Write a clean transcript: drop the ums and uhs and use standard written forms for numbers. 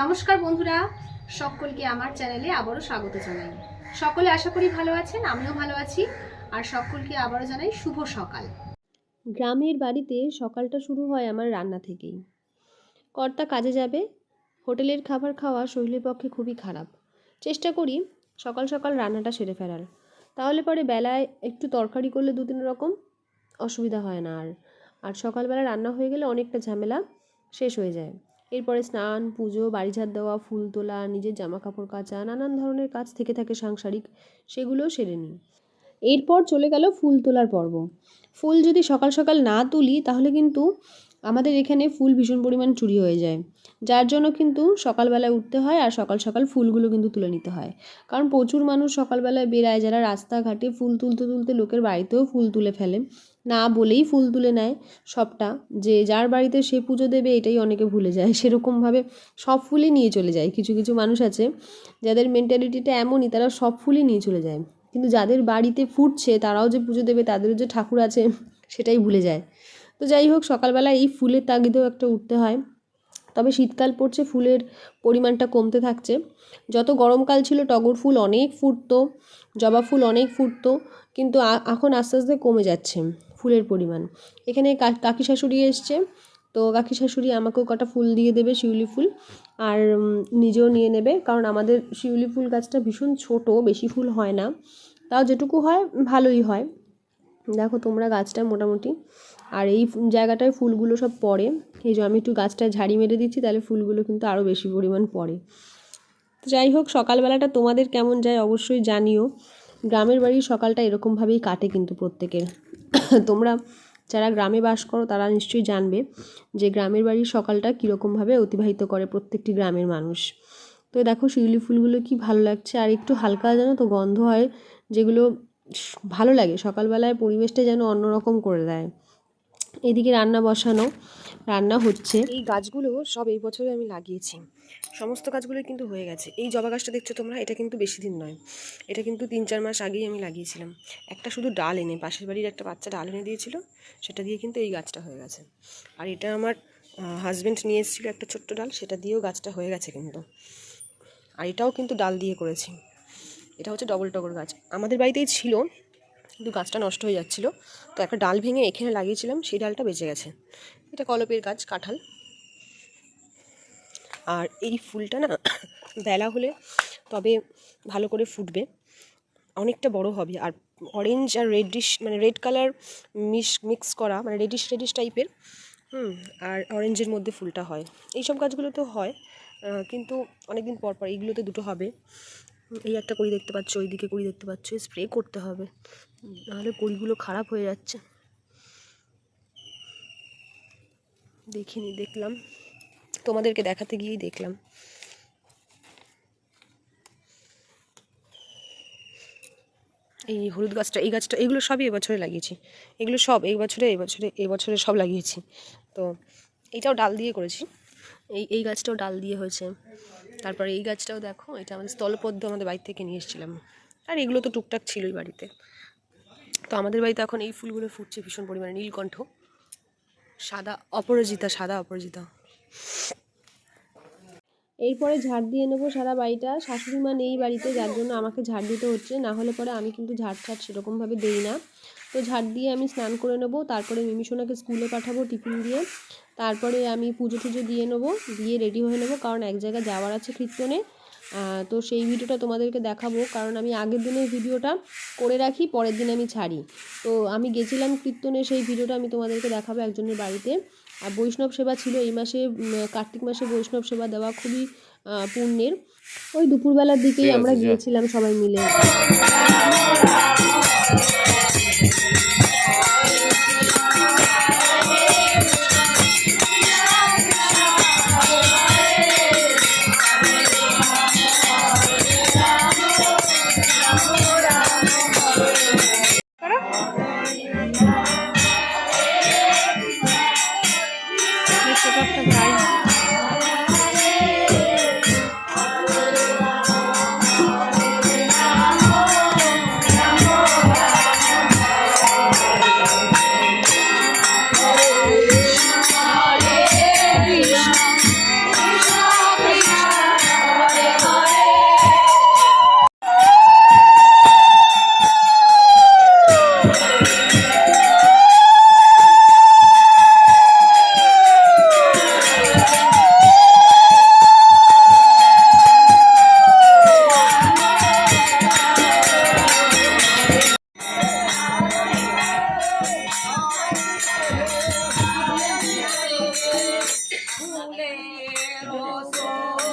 নমস্কার বন্ধুরা, সকলকে আমার চ্যানেলে আবারও স্বাগত জানাই। সকলে আশা করি ভালো আছেন, আমিও ভালো আছি। আর সকলকে আবারও জানাই শুভ সকাল। গ্রামের বাড়িতে সকালটা শুরু হয় আমার রান্না থেকেই। কর্তা কাজে যাবে, হোটেলের খাবার খাওয়া শরীরের পক্ষে খুবই খারাপ। চেষ্টা করি সকাল সকাল রান্নাটা সেরে ফেলার, তাহলে পরে বেলায় একটু তরকারি করলে 2-3 রকম অসুবিধা হয় না। আর সকালবেলা রান্না হয়ে গেলে অনেকটা ঝামেলা শেষ হয়ে যায়। এরপরে স্নান, পুজো, বাড়ি ঝাড় দেওয়া, ফুল তোলা, নিজের জামা কাপড় কাচা, নানান ধরনের কাজ থেকে থাকে সাংসারিক, সেগুলোও সেরে নিই। এরপর চলে গেল ফুল তোলার পর্ব। ফুল যদি সকাল সকাল না তুলি তাহলে কিন্তু আমাদের এখানে ফুল ভীষণ পরিমাণ চুরি হয়ে যায়, যার জন্য কিন্তু সকালবেলায় উঠতে হয় আর সকাল সকাল ফুলগুলো কিন্তু তুলে নিতে হয়। কারণ প্রচুর মানুষ সকালবেলায় বেরায়, যারা রাস্তাঘাটে ফুল তুলতে তুলতে লোকের বাড়িতেও ফুল তুলে ফেলে, না বলেই ফুল তুলে নেয় সবটা, যে যার বাড়িতে সে পুজো দেবে এটাই অনেকে ভুলে যায়। সেরকমভাবে সব ফুলই নিয়ে চলে যায়। কিছু কিছু মানুষ আছে যাদের মেন্টালিটিটা এমনই, তারা সব ফুলই নিয়ে চলে যায়, কিন্তু যাদের বাড়িতে ফুটছে তারাও যে পুজো দেবে, তাদেরও যে ঠাকুর আছে সেটাই ভুলে যায়। তো যাই হোক, সকালবেলা এই ফুলের তাগিদেও একটা উঠতে হয়। তবে শীতকাল পড়ছে, ফুলের পরিমাণটা কমতে থাকছে। যত গরমকাল ছিল টগর ফুল অনেক ফুটতো, জবা ফুল অনেক ফুটতো, কিন্তু এখন আস্তে আস্তে কমে যাচ্ছে ফুলের পরিমাণ। এখানে কাকি শাশুড়ি এসছে, তো কাকি শাশুড়ি আমাকেও কটা ফুল দিয়ে দেবে, শিউলি ফুল, আর নিজেও নিয়ে নেবে। কারণ আমাদের শিউলি ফুল গাছটা ভীষণ ছোট, বেশি ফুল হয় না, তাও যেটুকু হয় ভালোই হয়। দেখো তোমরা গাছটা মোটামুটি, আর এই জায়গাটায় ফুলগুলো সব পড়ে। এই যে আমি একটু গাছটা ঝাড়ি মেরে দিচ্ছি, তাহলে ফুলগুলো কিন্তু আরও বেশি পরিমাণ পড়ে। তো যাই হোক, সকালবেলাটা তোমাদের কেমন যায় অবশ্যই জানিও। গ্রামের বাড়ির সকালটা এরকমভাবেই কাটে কিন্তু প্রত্যেকের। তোমরা যারা গ্রামে বাস করো তারা নিশ্চয়ই জানবে যে গ্রামের বাড়ির সকালটা কীরকমভাবে অতিবাহিত করে প্রত্যেকটি গ্রামের মানুষ। তো দেখো শিউলি ফুলগুলো কি ভালো লাগছে, আর একটু হালকা যেন তো গন্ধ হয়, যেগুলো ভালো লাগে। সকালবেলায় পরিবেশটা যেন অন্যরকম করে দেয়। এদিকে রান্না বসানো, রান্না হচ্ছে। এই গাছগুলো সব এই বছরে আমি লাগিয়েছি, সমস্ত গাছগুলোই কিন্তু হয়ে গেছে। এই জবা গাছটা দেখছো তোমরা, এটা কিন্তু বেশি দিন নয়, এটা কিন্তু 3-4 মাস আগেই আমি লাগিয়েছিলাম। একটা শুধু ডাল এনে, পাশের বাড়ির একটা বাচ্চা ডাল এনে দিয়েছিল, সেটা দিয়ে কিন্তু এই গাছটা হয়ে গেছে। আর এটা আমার হাজব্যান্ড নিয়ে এসেছিলো একটা ছোট্ট ডাল, সেটা দিয়েও গাছটা হয়ে গেছে কিন্তু। আর এটাও কিন্তু ডাল দিয়ে করেছি। এটা হচ্ছে ডবল টগর গাছ, আমাদের বাড়িতেই ছিল, কিন্তু গাছটা নষ্ট হয়ে যাচ্ছিল, তো একটা ডাল ভেঙে এখানে লাগিয়েছিলাম, সেই ডালটা বেঁচে গেছে। এটা কলপের গাছ, কাঁঠাল। আর এই ফুলটা না বেলা হলে তবে ভালো করে ফুটবে, অনেকটা বড় হবে। আর অরেঞ্জ আর রেডিশ, মানে রেড কালার মিক্স করা, মানে রেডিশ টাইপের, আর অরেঞ্জের মধ্যে ফুলটা হয়। এইসব গাছগুলো তো হয়, কিন্তু অনেকদিন পর পর এইগুলোতে দুটো হবে। এই একটা কড়ি দেখতে পাচ্ছ, ওইদিকে কড়ি দেখতে পাচ্ছ, স্প্রে করতে হবে, নাহলে কড়িগুলো খারাপ হয়ে যাচ্ছে। দেখলাম, তোমাদেরকে দেখাতে গিয়েই দেখলাম। এই হলুদ গাছটা, এই গাছটা, এগুলো সবই এবছরে লাগিয়েছি, এগুলো সব এই বছরে সব লাগিয়েছি। তো এইটাও ডাল দিয়ে করেছি, এই গাছটাও ডাল দিয়ে হয়েছে। তারপরে এই গাছটাও দেখো, এটা আমাদের স্থলপদ্ম, আমাদের বাড়ি থেকে নিয়ে এসেছিলাম। আর এগুলো তো টুকটাক ছিলই বাড়িতে। তো আমাদের বাড়িতে এখন এই ফুলগুলো ফুটছে ভীষণ পরিমাণে, নীলকণ্ঠ, সাদা অপরাজিতা। এরপরে ঝাড় দিয়ে নেবো সারা বাড়িটা। শাশুড়ি মা নেই বাড়িতে, যার জন্য আমাকে ঝাড় দিতে হচ্ছে, না হলে পরে আমি কিন্তু ঝাড় সেরকমভাবে দিই না। তো ঝাড় দিয়ে আমি স্নান করে নেবো, তারপরে মিমিসোনাকে স্কুলে পাঠাবো টিফিন দিয়ে, তারপরে আমি পুজো দিয়ে নেবো, দিয়ে রেডি হয়ে নেবো, কারণ এক জায়গায় যাওয়ার আছে কীর্তনে। তো সেই ভিডিওটা তোমাদেরকে দেখাবো, কারণ আমি আগের দিনের ভিডিওটা করে রাখি, পরের দিন আমি ছাড়ি। তো আমি গেছিলাম কীর্তনে, সেই ভিডিওটা আমি তোমাদেরকে দেখাবো একজনের বাড়িতে। আর বৈষ্ণব সেবা ছিল এই মাসে, কার্তিক মাসে বৈষ্ণব সেবা দেওয়া খুবই পুণ্যের। ওই দুপুরবেলার দিকেই আমরা গিয়েছিলাম সবাই মিলে। রসো